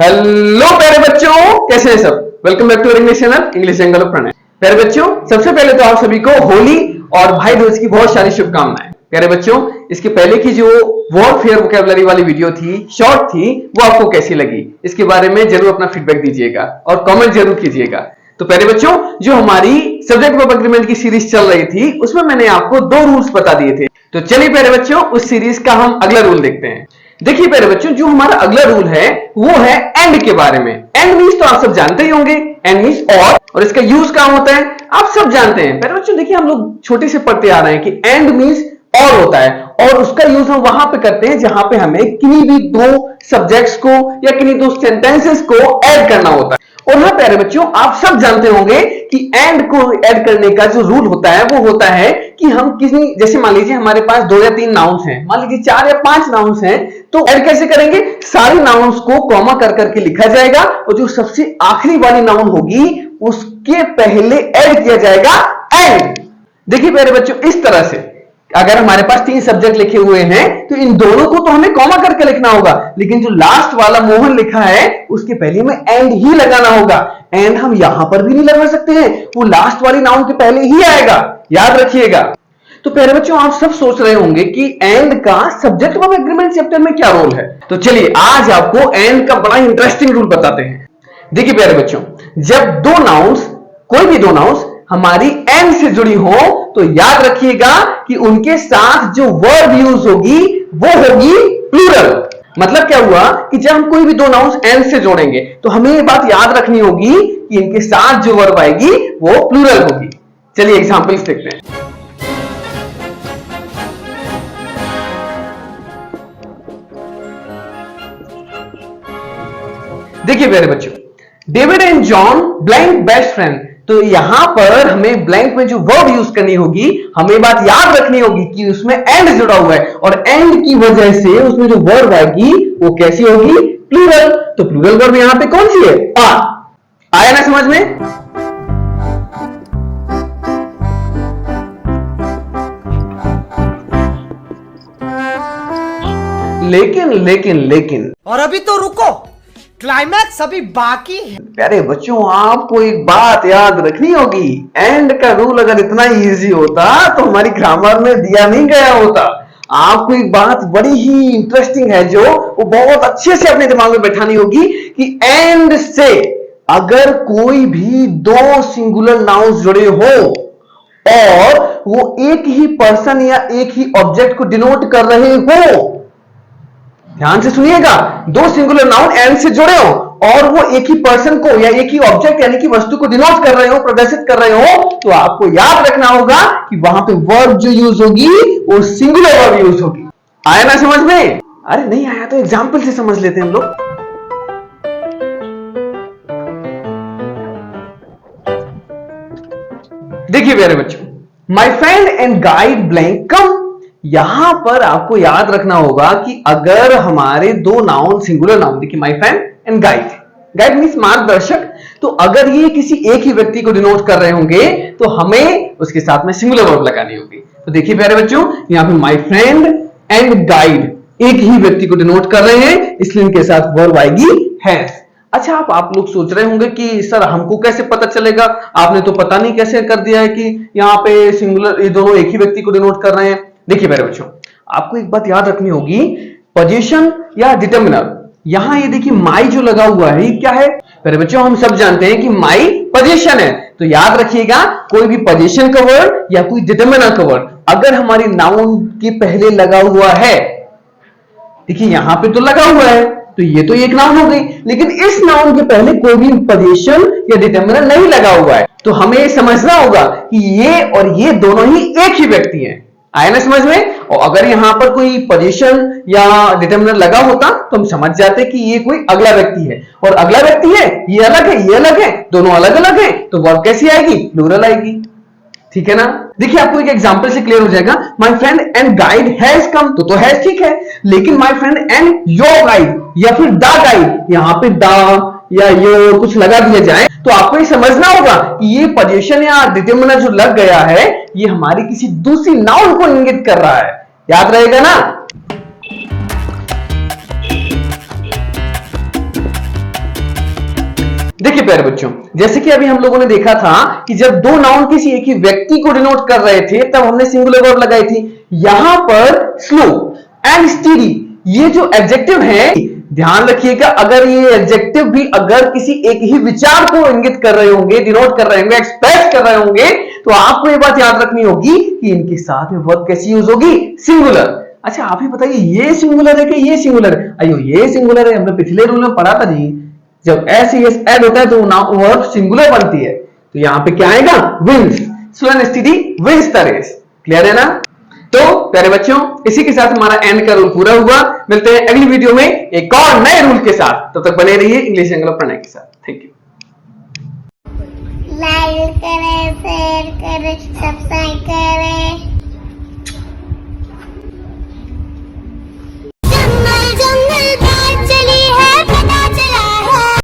Hello प्यारे बच्चों, कैसे हैं सब। Welcome back to English channel English angle of Pranay. प्यारे बच्चों, सबसे पहले तो आप सभी को होली और भाई दूज की बहुत सारी शुभकामनाएं। प्यारे बच्चों, इसके पहले की जो वॉरफेयर वोकैबुलरी वाली वीडियो थी, शॉर्ट थी, वो आपको कैसी लगी, इसके बारे में जरूर अपना फीडबैक दीजिएगा और कमेंट जरूर कीजिएगा। तो प्यारे बच्चों, जो हमारी सब्जेक्ट वर्ब एग्रीमेंट की सीरीज चल रही थी, उसमें मैंने आपको 2 रूल्स बता दिए थे। तो चलिए प्यारे बच्चों, उस सीरीज का हम अगला रूल देखते हैं। देखिए प्यारे बच्चों, जो हमारा अगला रूल है वो है एंड के बारे में। एंड मीन्स तो आप सब जानते ही होंगे, एंड मीन्स और इसका यूज क्या होता है आप सब जानते हैं। प्यारे बच्चों देखिए, हम लोग छोटे से पढ़ते आ रहे हैं कि एंड मीन्स और होता है, और उसका यूज हम वहां पे करते हैं जहां पे हमें किन्हीं भी 2 सब्जेक्ट्स को या किन्हीं 2 सेंटेंसेस को ऐड करना होता है। और हाँ प्यारे बच्चों, आप सब जानते होंगे कि एंड को ऐड करने का जो रूल होता है वो होता है कि हम किसी, जैसे मान लीजिए हमारे पास 2 या 3 नाउन्स हैं, मान लीजिए 4 या 5 नाउन्स हैं, तो ऐड कैसे करेंगे। सारी नाउन्स को कॉमा कर करके लिखा जाएगा और जो सबसे आखिरी वाली नाउन होगी उसके पहले ऐड किया जाएगा एंड। देखिए प्यारे बच्चों, इस तरह से अगर हमारे पास 3 सब्जेक्ट लिखे हुए हैं तो इन दोनों को तो हमें कॉमा करके लिखना होगा, लेकिन जो लास्ट वाला मोहन लिखा है उसके पहले में एंड ही लगाना होगा। एंड हम यहां पर भी नहीं लगा सकते हैं, वो लास्ट वाली नाउन के पहले ही आएगा, याद रखिएगा। तो प्यारे बच्चों, आप सब सोच रहे होंगे कि एंड का सब्जेक्ट वर्ब एग्रीमेंट चैप्टर में क्या रोल है। तो चलिए आज आपको एंड का बड़ा इंटरेस्टिंग रूल बताते हैं। देखिए प्यारे बच्चों, जब 2 नाउन्स, कोई भी 2 नाउन्स हमारी एंड से जुड़ी हो तो याद रखिएगा कि उनके साथ जो वर्ब यूज होगी वो होगी प्लूरल। मतलब क्या हुआ कि जब हम कोई भी 2 नाउन्स एंड से जोड़ेंगे तो हमें ये बात याद रखनी होगी कि इनके साथ जो वर्ब आएगी वो प्लूरल होगी। चलिए एग्जांपल्स देखते हैं। देखिए प्यारे बच्चों, David and John blank best friend. तो यहां पर हमें ब्लैंक में जो वर्ब यूज करनी होगी, हमें बात याद रखनी होगी कि उसमें एंड जुड़ा हुआ है, और एंड की वजह से उसमें जो वर्ब आएगी वो कैसी होगी, प्लूरल। तो प्लूरल वर्ब यहां पे कौन सी है, आया ना समझ में। लेकिन और अभी तो रुको, क्लाइमैक्स अभी बाकी है। प्यारे बच्चों, आपको एक बात याद रखनी होगी, एंड का रूल अगर इतना इजी होता तो हमारी ग्रामर में दिया नहीं गया होता। आपको एक बात बड़ी ही इंटरेस्टिंग है जो वो बहुत अच्छे से अपने दिमाग में बैठानी होगी कि एंड से अगर कोई भी 2 सिंगुलर नाउन्स जुड़े हो और वो एक ही पर्सन या एक ही ऑब्जेक्ट को डिनोट कर रहे हो, ध्यान से सुनिएगा, 2 सिंगुलर नाउन एंड से जुड़े हो और वो एक ही पर्सन को या एक ही ऑब्जेक्ट यानी कि वस्तु को डिनोट कर रहे हो, प्रदर्शित कर रहे हो, तो आपको याद रखना होगा कि वहां पे वर्ब जो यूज होगी वो सिंगुलर वर्ब यूज होगी। आया ना समझ में। अरे नहीं आया तो एग्जांपल से समझ लेते हैं हम लोग। देखिए प्यारे बच्चों, my friend and guide blank come. यहां पर आपको याद रखना होगा कि अगर हमारे 2 नाउन सिंगुलर नाउन, देखिए my friend and guide, guide means मार्गदर्शक, तो अगर ये किसी एक ही व्यक्ति को डिनोट कर रहे होंगे तो हमें उसके साथ में सिंगुलर वर्ब लगानी होगी। तो देखिए प्यारे बच्चों, यहां पे माय फ्रेंड एंड गाइड एक ही व्यक्ति को डिनोट कर रहे हैं, इसलिए इनके साथ वर्ब आएगी हैज। अच्छा, आप लोग सोच रहे होंगे कि सर हमको कैसे पता चलेगा, आपने तो पता नहीं कैसे कर दिया है कि यहाँ पे सिंगुलर, ये दोनों एक ही व्यक्ति को डिनोट कर रहे हैं। देखिए प्यारे बच्चों, आपको एक बात याद रखनी होगी, पोजीशन या डिटरमिनर, यहां ये देखिए माई जो लगा हुआ है ये क्या है। प्यारे बच्चों, हम सब जानते हैं कि माई पोजीशन है, तो याद रखिएगा कोई भी पोजीशन का वर्ड या कोई डिटरमिनर का वर्ड अगर हमारी नाउन के पहले लगा हुआ है, देखिए यहां पे तो लगा हुआ है तो ये तो एक नाउन हो गई, लेकिन इस नाउन के पहले कोई भी पोजीशन या डिटरमिनर नहीं लगा हुआ है, तो हमें समझना होगा कि ये और ये दोनों ही एक ही व्यक्ति हैं। आया ना समझ में। और अगर यहां पर कोई पोजीशन या डिटरमिनर लगा होता तो हम समझ जाते कि ये कोई अगला व्यक्ति है, और अगला व्यक्ति है, ये अलग है, दोनों अलग अलग है, तो वर्ब कैसी आएगी, प्लूरल आएगी। ठीक है ना। देखिए आपको एक एग्जांपल से क्लियर हो जाएगा, my friend and guide has come, तो हैज ठीक है, लेकिन my friend and your guide या फिर द गाइड, यहां पे द या योर कुछ लगा दिया जाए तो आपको ये समझना होगा कि ये पोजीशन या डिटरमिनर जो लग गया है ये हमारी किसी दूसरी नाउन को इंगित कर रहा है। याद रहेगा ना। देखिए प्यारे बच्चों, जैसे कि अभी हम लोगों ने देखा था कि जब दो नाउन किसी एक ही व्यक्ति को डिनोट कर रहे थे तब हमने सिंगुलर वर्ब लगाई थी। यहां पर स्लो एंड स्टीडी ये जो एडजेक्टिव है, ध्यान रखिएगा, अगर ये एडजेक्टिव भी अगर किसी एक ही विचार को इंगित कर रहे होंगे, डिनोट कर रहे होंगे, एक्सप्रेस कर रहे होंगे, तो आपको ये बात याद रखनी होगी कि इनके साथ में वर्ब कैसी यूज होगी, सिंगुलर। अच्छा आप ही बताइए, ये सिंगुलर है कि ये सिंगुलर है? अयो ये सिंगुलर है, हमने पिछले रूल में पढ़ा था जी, जब एस एस ऐड होता है तो वर्ब सिंगुलर बनती है। तो यहां पे क्या आएगा, wins. Slow and steady wins the race. Clear है ना? तो प्यारे बच्चों, इसी के साथ हमारा एंड का रूल पूरा हुआ। मिलते हैं अगली वीडियो में एक और नए रूल के साथ। तब तक बने रहिए इंग्लिश एंगल प्रणय के साथ। Thank you. लाइक करें, शेयर करें, सब्सक्राइब करें।